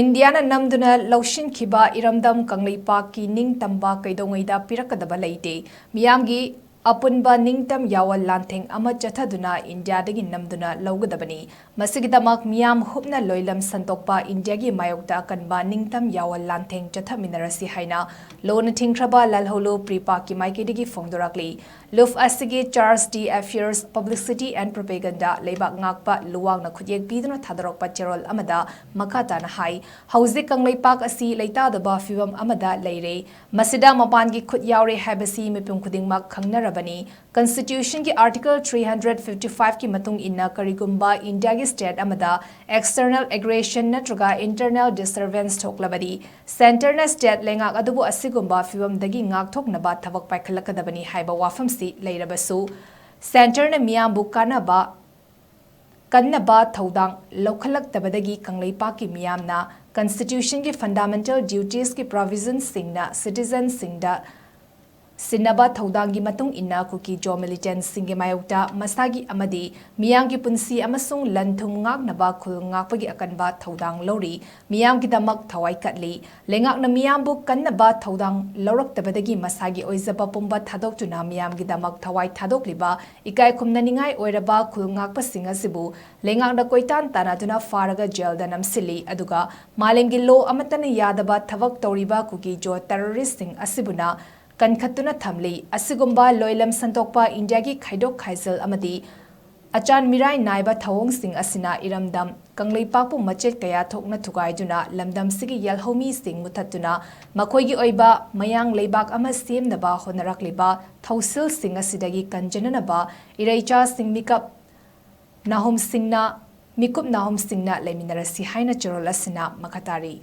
Indiana Namduna Lousinkhiba Iramdam Kangleipak Ningtamba Keidoungeida Pirakkadaba Leite MEEYAMGI APUNBA NINGTAM YAWOL LAANTHENG ama CHATHADUNA India-dagi Namduna Lougadabani MASIGIDAMAK MEEYAM HUPNA LOILAM SANDOKPA India-gi MAYOKTA AKANBA NINGTAM YAWOL LAANTHEng CHATHAMINNARASI HAINA THINGKHRABA LALHOULLUP PREPAK MAIKEIDAGI PHONGDORAKLI LUF asigi Charles D. Affairs Publicity and Propaganda Leibak ngakpa luwang na khujek piduna thadorokpa cherol amada makata na hai hauzik Kangleipak asi leitadaba fibam amada leire masida mapangi khut yaure habasi mipum khudingmak khangnarabani Constitution ki Article 355 ki matung inna karigumba India ki state amada external aggression natraga internal disturbance thoklabadi center na state lengak adubu asigumba fibam dagi ngak thoknaba thabak paikhalakadabani haiba wafam Leirabasu Center na MEEYAMbu kannaba thaudang lokhalak tabadagi Kangleipak ki MEEYAM na Constitution ki fundamental duties ki provisions singna citizens singda Sinaba thaudang gi matung inna kuki jo militants singe mayokta masagi amadi MEEYAM ki punsi amasung lanthum ngaknaba khul ngakpagi akanba thaudang lori MEEYAM ki damak thawai katli lengak na MEEYAMbu kannaba thaudang lorak tabadagi masagi oizaba pumba thadoktuna MEEYAM ki damak thawai thadokliba ikai khumnaningai oiraba khul ngakpa singa sibu lengak na koitan tanaduna faraga jail da namsili aduga malemgi law amatana yadaba thavak toriba kuki jo terrorist sing asibuna Kankhatuna thamli asigumba LOILAM SANDOKPA India ki khaidok khaisal amadi achan mirai naiba thawong sing asina Iramdam Kangleipak pu machet kaya thokna thugaiduna lamdam sigi yalhomi sing muthatuna makhoigi oiba mayang leibak ama semnaba honarakliba thausil sing asidagi kanjananaba iraicha sing mikap nahum singna mikup nahum singna leminarasi haina chorol asina makatari